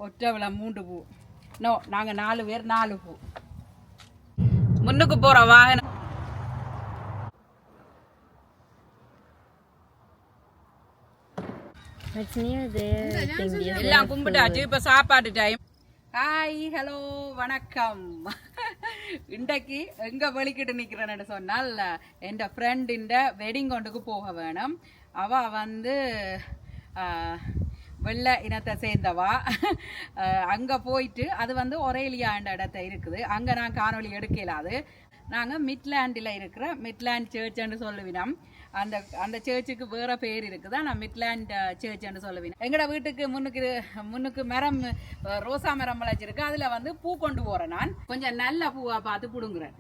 ஒற்றை 3 பூ. நோ, நாங்கள் 4 பேர் 4 பூ. முன்னுக்கு போகிற வாகனம் எல்லாம் கும்பிட்டாச்சு. இப்போ சாப்பாடு டைம். ஹாய், ஹலோ, வணக்கம். இன்றைக்கு எங்கே வெளிக்கிட்டு நிற்கிறேன்னு சொன்னால் என் ஃப்ரெண்டின் வெட்டிங் கொண்டுக்கு போக வேணும். அவள் வந்து வெள்ளை இனத்தை சேர்ந்தவா. அங்கே போயிட்டு அது வந்து ஒரேலியாண்ட இடத்த இருக்குது. அங்கே நான் காணொலி எடுக்கலாது. நாங்கள் மிட்லாண்டில் இருக்கிற மிட்லாண்ட் சர்ச்சுன்னு சொல்லுவினோம். அந்த சர்ச்சுக்கு வேறு பேர் இருக்குதா, நான் மிட்லாண்ட் சர்ச்சுன்னு சொல்லுவேன். எங்களோட வீட்டுக்கு முன்னுக்கு மரம், ரோசா மரம் வளர்ச்சிருக்கு. அதில் வந்து பூ கொண்டு போகிறேன். நான் கொஞ்சம் நல்ல பூவாக பார்த்து பிடுங்குறேன்.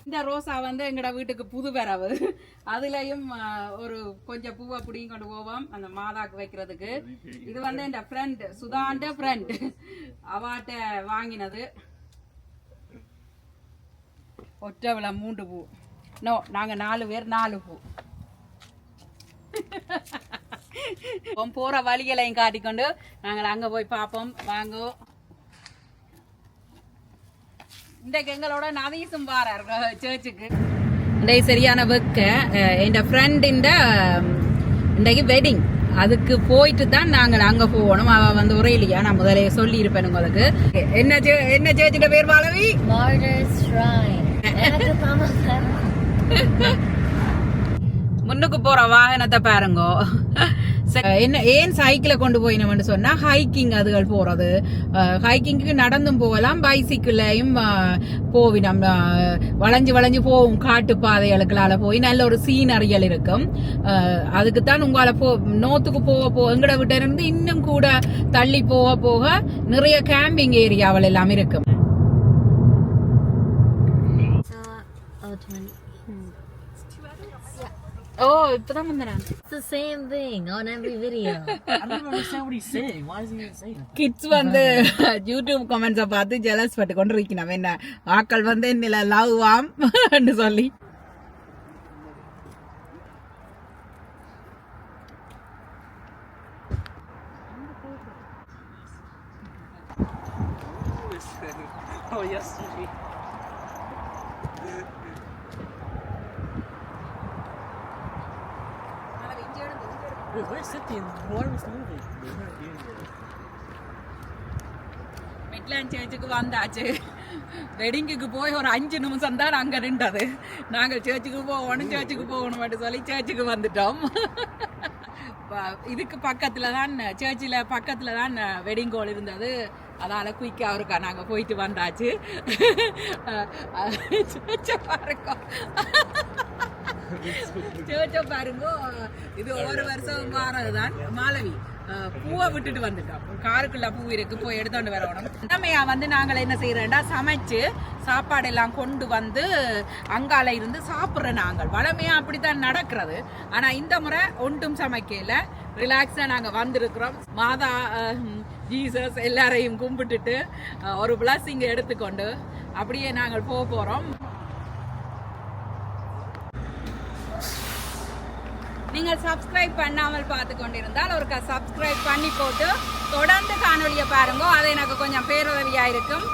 இந்த ரோசா வந்து எங்களோட வீட்டுக்கு புது வரவு. அதுலயும் ஒரு கொஞ்சம் பூவை பிடிங்கி கொண்டு போவோம் அந்த மாதாக்கு வைக்கிறதுக்கு. இது வந்து என் ஃப்ரெண்ட் சுதாண்ட ஃப்ரெண்ட் அவாட்ட வாங்கினது. ஒற்றை 3 பூ. நோ, நாங்கள் 4 பேர் 4 பூ. போற வழிகளையும் காட்டிக்கொண்டு நாங்கள் அங்கே போய் பார்ப்போம். வாங்கோ. இன்றைக்கு எங்களோட நவீசும் வாரார் சர்ச்சுக்கு. இன்றைக்கு சரியான வெக்க. என் ஃப்ரெண்டின் இன்றைக்கு வெட்டிங். அதுக்கு போயிட்டு தான் நாங்கள் அங்கே போகணும். அவள் வந்து ஒரேலியா, நான் முதலே சொல்லியிருப்பேன் உங்களுக்கு. என்ன சர்ச்சின் பேர் மாலவி? முன்னுக்கு போற வாகனத்தை பாருங்கோ. என்ன ஏன் சைக்கிளை கொண்டு போயினோம்னு சொன்னா, ஹைக்கிங் அதுகள் போறது. ஹைக்கிங்க்கு நடந்தும் போகலாம், பைசிக்கிளையும் போவினோம். வளைஞ்சு போகும் காட்டு பாதைகளுக்குள்ளால போய் நல்ல ஒரு சீனறியல் இருக்கும். அதுக்குத்தான் உங்களால நோத்துக்கு போக எங்கட விட்ட இருந்து இன்னும் கூட தள்ளி போக நிறைய கேம்பிங் ஏரியாவில் எல்லாம் இருக்கும். Oh, இப்பதான் வந்தறான். It's the same thing on every video. I don't understand what he's saying. Why is he even saying that? Kids வந்து YouTube comments பார்த்து ஜெலஸ் பட்டு கொண்டு இருக்கணும். என்ன ஆக்கள் வந்து என்னல லவ் வாம் ன்னு சொல்லி. Oh, yes. Where's Cynthia? Why are we still moving? Midland சர்ச்சுக்கு வந்தாச்சு. வெட்டிங்குக்கு போய் ஒரு 5 நிமிஷம் தான் அங்கே நின்றது. நாங்கள் சர்ச்சுக்கு போகணும் சொல்லி சர்ச்சுக்கு வந்துட்டோம். இதுக்கு பக்கத்தில் தான், சர்ச்சில் பக்கத்தில் தான் வெட்டிங் ஹால் இருந்தது. அதால் குயிக்காக இருக்கா நாங்கள் போயிட்டு வந்தாச்சு. சர்ச்சை பாருங்க. இது ஒவ்வொரு வருஷம் வாரதுதான். மாலவி பூவை விட்டுட்டு வந்துட்டோம். காருக்குள்ள பூ இருக்கு, போய் எடுத்துட்டு வரணும். உண்மையா வந்து நாங்கள் என்ன செய்யறோம்டா, சமைச்சு சாப்பாடு எல்லாம் கொண்டு வந்து அங்கால இருந்து சாப்பிட்றோம். நாங்கள் வளமையா அப்படித்தான் நடக்கிறது. ஆனா இந்த முறை ஒன்றும் சமைக்கல, ரிலாக்ஸா நாங்க வந்திருக்கிறோம். மாதா, ஜீசஸ் எல்லாரையும் கும்பிட்டுட்டு ஒரு பிளஸிங் எடுத்துக்கொண்டு அப்படியே நாங்கள் போறோம். நீங்கள் சப்ஸ்கிரைப் பண்ணாமல் பார்த்து கொண்டிருந்தால் ஒரு சப்ஸ்கிரைப் பண்ணி போட்டு தொடர்ந்து காணொலியை பாருங்க. அது எனக்கு கொஞ்சம் பேருதவியா இருக்கும்.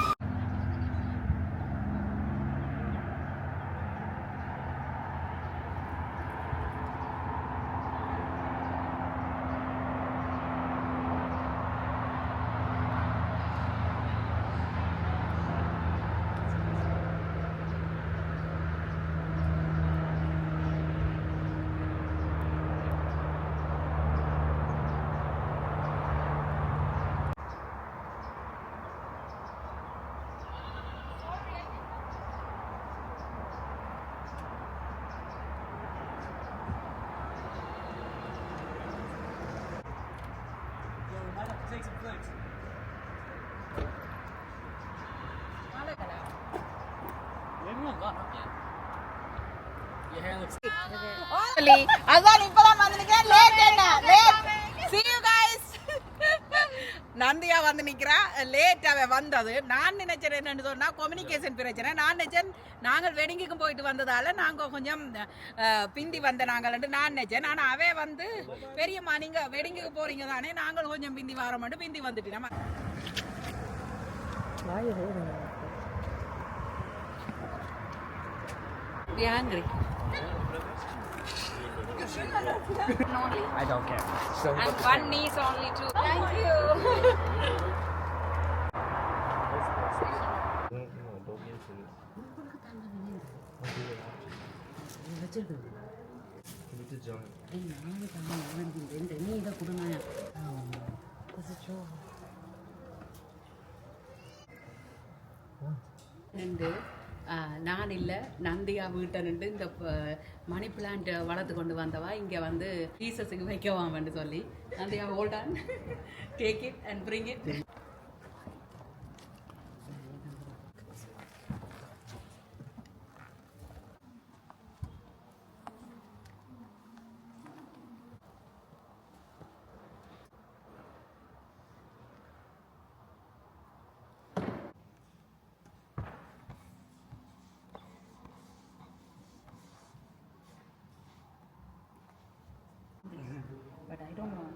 அதான் இப்பதான் வந்துருக்கேன். லேட் என்ன லேட். See you guys. நந்தியா வந்து நிக்கிறா லேட்டாவே வந்தது. நான் நினைச்சேன் என்னன்னு சொன்னா கம்யூனிகேஷன் பிரச்சனை. நான் நினைச்சேன் நாங்கள் வெடிங்குக்கும் போயிட்டு வந்ததால நாங்க கொஞ்சம் பிந்தி வந்த நாங்கள் நான் நினைச்சேன். ஆனா அவே வந்து பெரியம்மா நீங்க வெடிங்குக்கு போறீங்க தானே, நாங்கள் கொஞ்சம் பிந்தி வர மாட்டோம், பிந்தி வந்துட்டு நம்ம hungry. I don't care. So And one niece only too. Thank you. நான் இல்லை நந்தியா வீட்டை நின்று இந்த மணி பிளான்ட் வளர்த்து கொண்டு வந்தவா இங்கே வந்து ஜீசஸுக்கு வைக்கவாமன்னு சொல்லி நந்தியா hold on take it and bring it. But I don't know.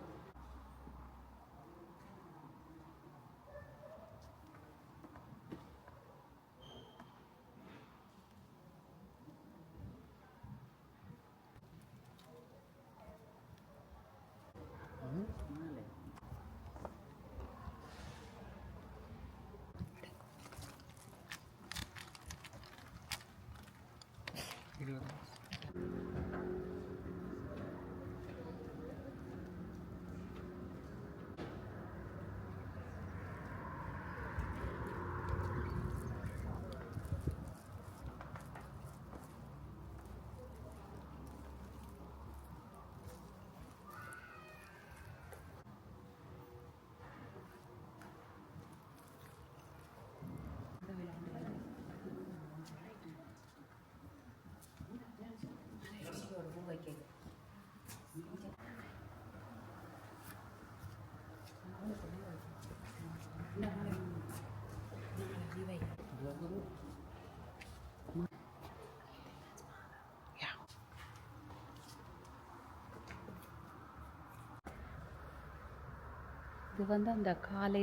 இது வந்து அந்த கால்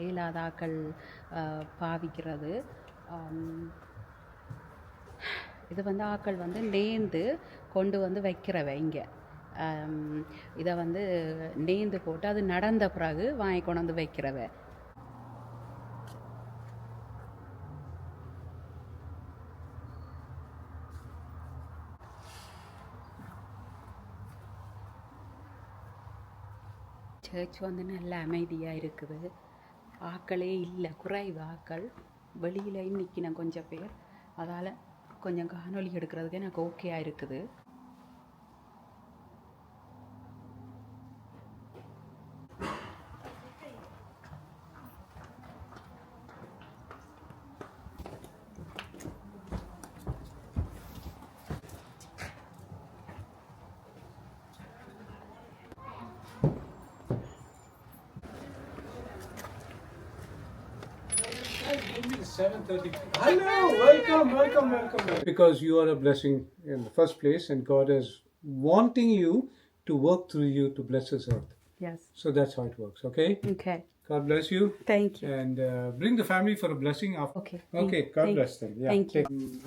இயலாதாக்கள் பாவிக்கிறது. இது வந்து ஆக்கள் வந்து நேர்ந்து கொண்டு வந்து வைக்கிறவ இங்கே இதை வந்து நேர்ந்து போட்டு அது நடந்த பிறகு வாங்கி கொண்டு வந்து வைக்கிறவ. சர்ச் வந்து நல்ல அமைதியாக இருக்குது, ஆக்களே இல்லை, குறைவு ஆக்கள். வெளியில் நிற்கின கொஞ்சம் பேர், அதால் கொஞ்சம் காணொலி எடுக்கிறதுக்கு எனக்கு ஓகேயாக இருக்குது. Give me 7:30. Hello, welcome. Because you are a blessing in the first place, and God is wanting you to work through you to bless His earth. Yes. So that's how it works. Okay. Okay. God bless you. Thank you. And bring the family for a blessing after. Okay. Okay. God bless them. Yeah. Thank you.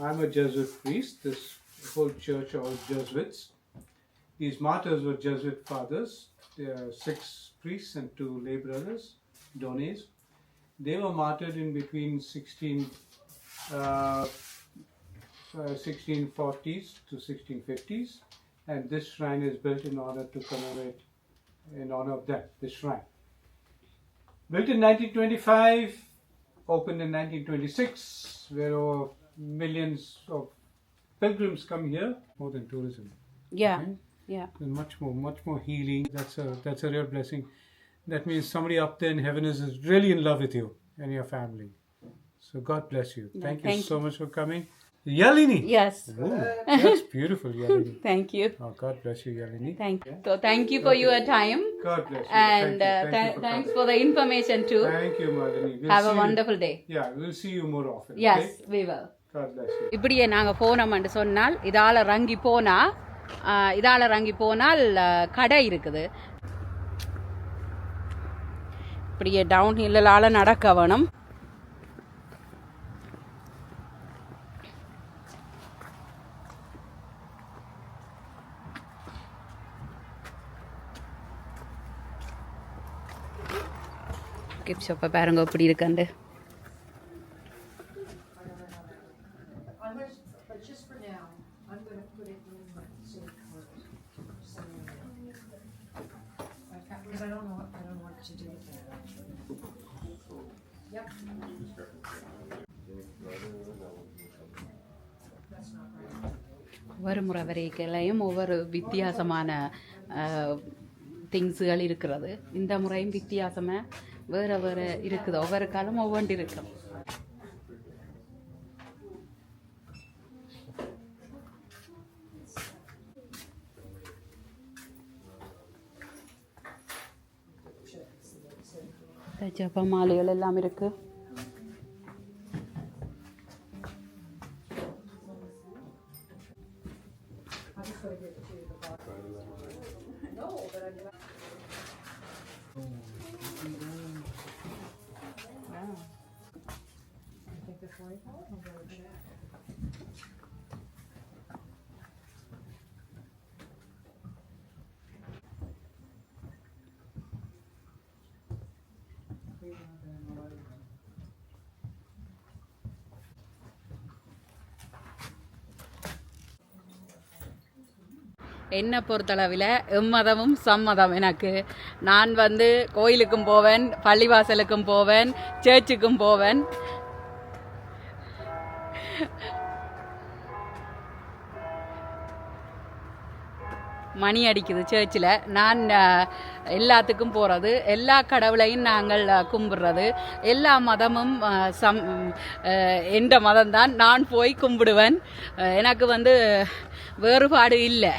I'm a Jesuit priest. This whole church are Jesuits. These martyrs were Jesuit fathers. There are 6 priests and 2 lay brothers, dones. They were martyred in between 1640s to 1650s, and this shrine is built in order to commemorate, in honor of them, this shrine. Built in 1925, opened in 1926, where over millions of pilgrims come here, more than tourism. Yeah. Okay? Yeah. And much more healing. That's a real blessing. That means somebody up there in heaven is really in love with you and your family. So God bless you. Thank you so much for coming. Yalini. Yes. Oh, that's beautiful, Yalini. Thank you. Oh, God bless you, Yalini. Thank you. So thank you for your time. God bless you. And Thank you for thanks coming. for the information too. Thank you, Malini. We'll Have a see you- wonderful day. Yeah, we'll see you more often. Yes, Okay? we will. God bless you. இப்படியே நாங்கள் போனோம்னு சொன்னால் இதால் இறங்கி போனால் கடை இருக்குது. இப்படியே டவுன் ஹில்லால் நடக்க வேணும். கிஃப்ட் ஷாப்பை பாருங்க இப்படி இருக்காண்டு. ஒவ்வொரு முறை வரைக்கலையும் ஒவ்வொரு வித்தியாசமான திங்ஸுகள் இருக்கிறது. இந்த முறையும் வித்தியாசமாக வேறு வேறு இருக்குது. ஒவ்வொரு காலம் ஒவ்வொன்று இருக்கும். ஜப்ப மாலைகள் எல்லாம் இருக்குது. என்னை பொறுத்தளவில் எம்மதமும் சம்மதம் எனக்கு. நான் கோயிலுக்கும் போவேன், பள்ளிவாசலுக்கும் போவேன், சர்ச்சுக்கும் போவேன். மணி அடிக்குது சர்ச்சில். நான் எல்லாத்துக்கும் போகிறது, எல்லா கடவுளையும் நாங்கள் கும்பிடுறது. எல்லா மதமும் எந்த மதம்தான் நான் போய் கும்பிடுவேன். எனக்கு வேறுபாடு இல்லை.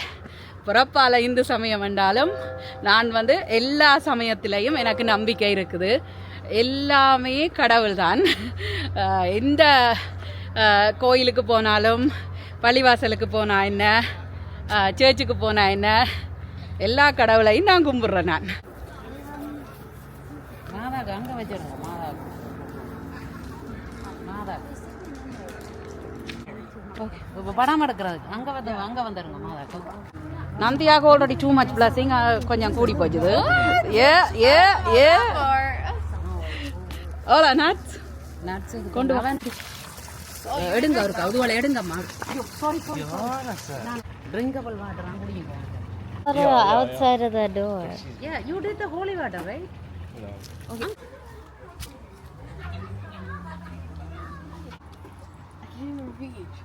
பிறப்பால் இந்து சமயம் என்றாலும் நான் எல்லா சமயத்திலையும் எனக்கு நம்பிக்கை இருக்குது. எல்லாமே கடவுள் தான். எந்த கோயிலுக்கு போனாலும், பள்ளிவாசலுக்கு போனால் என்ன, சர்ச்சுக்கு போனால் என்ன, எல்லா கடவுளையும் நான் கும்பிட்றேன். நான் மாதாக்கு அங்கே வச்சிடுறேன். மாதாக்கு ஓகே. இப்போ படம் எடுக்கிறதுக்கு அங்கே வந்துடுங்க மாதாக்கு. நந்தியாக ஆல்ரெடி டூ மச் பிளஸிங், கொஞ்சம் கூடி போச்சுது. ஓலா நட்ஸ் கொண்டு வா. எடுங்க அவருக்கு அதுவளை எடுங்கம்மா. சாரி ட்ரிங்கபிள் வாட்டர் நான் குடிக்க. Outside of the door. Yeah, you did the holy water, right? No. Okay. I can't even reach.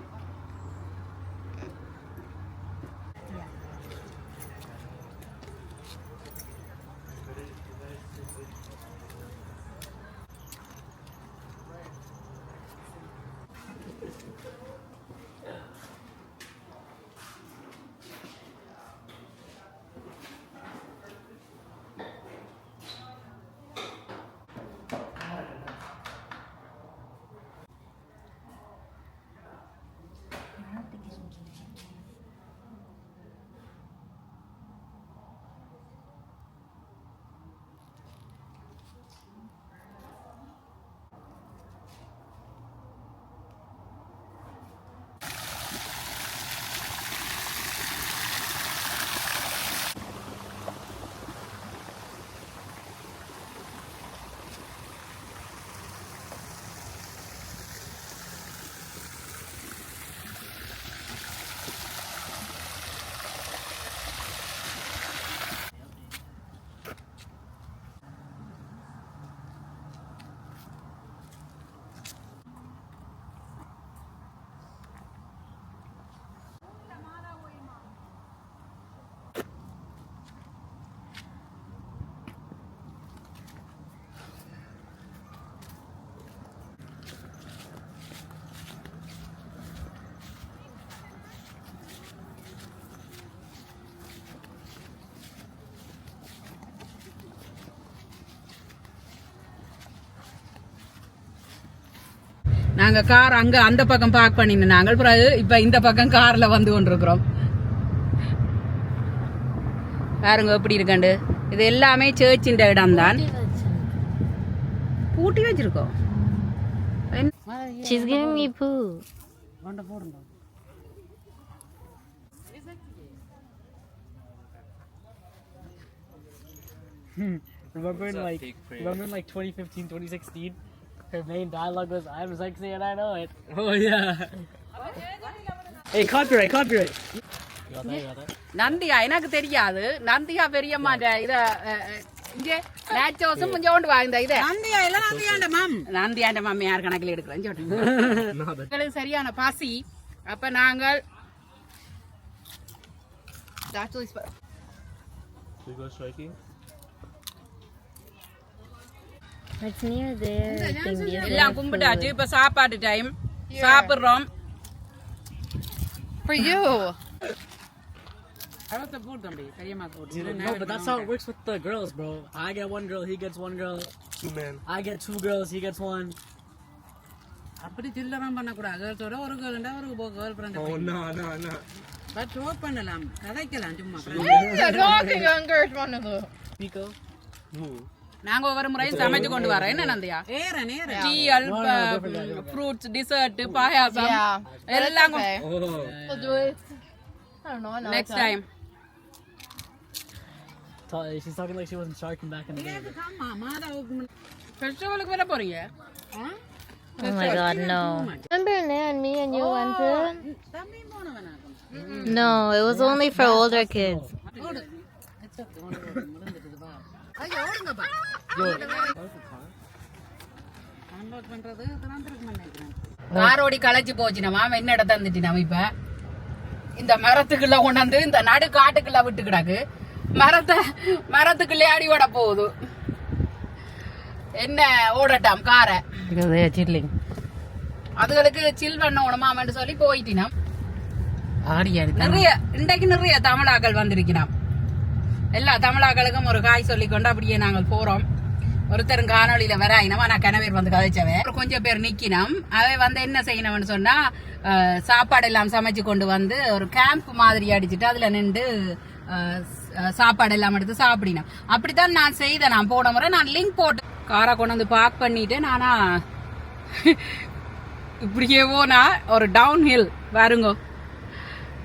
நாங்க கார் அங்க அந்த பக்கம் பார்க் பண்ணிட்டு நாங்கள் பிறகு இப்ப இந்த பக்கம் கார்ல வந்து கொண்டிருக்கிறோம். பாருங்க எப்படி இருக்காண்டு. இது எல்லாமே சர்ச்சின் இடம் தான். பூட்டி வச்சிருக்கோம். She's giving me poo. Remember in like 2015, 2016, her main dialogue was, "I'm sexy and I know it." Oh yeah. Hey, copyright. You got that? நந்தியா எனக்கு தெரியாது. நந்தியா பெரியம்மா இத இங்க நேச்சோஸும் கொஞ்சோண்டு வாங்க இத நந்தியா இல்ல நந்தியாண்ட மாமி யார் கணக்கில் எடுக்கிறேன்னு சொல்லிட்டு சரியான பசி. அப்ப நாங்கள் It's near there. எல்லாம் கும்பிட்டாச்சு. இப்ப சாப்பாடு டைம். சாப்பிடுறோம். For you. I want the food, Tambi. Periyamma food. No, but that's how it works with the girls, bro. I get one girl, he gets one girl. 2 men. I get 2 girls, he gets 1. அப்படி சில்லறம் பண்ண கூடாது. கேர்ள்ஸோட ஒரு கேர்ள்ண்டா ஒரு girl friend. Oh no. But drop பண்ணலாம். கதைக்கலாம் சும்மா. You're talking younger one of the. Nico. நாங்க ஒவ்வொரு முறையும் சமைச்சு கொண்டு வரோம். என்ன நந்தியா? டீயல், ஃப்ரூட்ஸ், டிசர்ட், பாயாசம் எல்லாம் We'll do it. I don't know. Next time. She's talking like she wasn't sharking back in the day. ஃபெஸ்டிவலுக்கு வர போறீங்க? Oh my god, no. Remember Nan, me and you went to? No, it was only for older kids. காரோடி களைச்சு போச்சு. நம்ம என்ன இடம் தந்துட்டு நம்ம இப்ப இந்த மரத்துக்குள்ள கொண்டாந்து இந்த நடு காட்டுக்குள்ள விட்டு கிடக்கு. மரத்துக்குள்ளே அடி ஓட போகுது. என்ன ஓடட்டாம் காரை அதுகளுக்கு சில் பண்ண உடமாமன்னு சொல்லி போயிட்டினாம். இன்றைக்கு நிறைய தமிழாக்கள் வந்திருக்கிறோம். எல்லா தமிழாக்களுக்கும் ஒரு காய் சொல்லி கொண்டு அப்படியே நாங்கள் போறோம். ஒருத்தரும் காணொலியில வராயினோம். ஆனா கணவர் வந்து கதைச்சவன் கொஞ்சம் பேர் நிக்கினோம். அவை வந்து என்ன செய்யணும்னு சொன்னா சாப்பாடு எல்லாம் சமைச்சு கொண்டு வந்து ஒரு கேம்ப் மாதிரி அடிச்சுட்டு அதுல நின்று சாப்பாடு எல்லாம் எடுத்து சாப்பிடினோம். அப்படித்தான் நான் செய்தேன். நான் போன முறை நான் லிங்க் போட்டு காரை கொண்டு வந்து பார்க் பண்ணிட்டு நானா இப்படியே போனா ஒரு டவுன் ஹில் பாருங்க.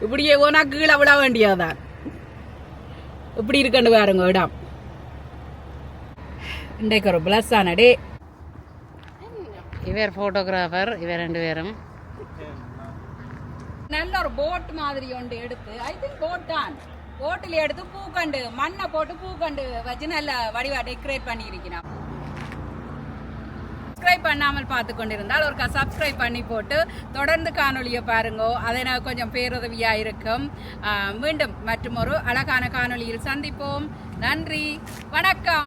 இப்படியே போனா கீழே விட வேண்டியதான். இப்படி இருக்கண்டு பாருங்க இடம். இன்றைக்கு ஒரு பிளஸ் ஆன டே. இவர் போட்டோகிராஃபர். இவர் 2 பேரும் நல்ல ஒரு போட் மாதிரி ஒன்று எடுத்து ஐ திங்க் போட் தான். போட்டில் எடுத்து பூக்கண்டு மண்ணை போட்டு பூக்கண்டு வச்சு நல்ல வடிவா டெக்கரேட் பண்ணி இருக்கிறோம். சப்ஸ்கிரைப் பண்ணாமல் பார்த்து கொண்டிருந்தால் ஒரு சப்ஸ்கிரைப் பண்ணி போட்டு தொடர்ந்து காணொலியை பாருங்க. அதை நான் கொஞ்சம் பேருதவியா இருக்கும். மீண்டும் மற்றும் ஒரு அழகான காணொலியில் சந்திப்போம். நன்றி, வணக்கம்.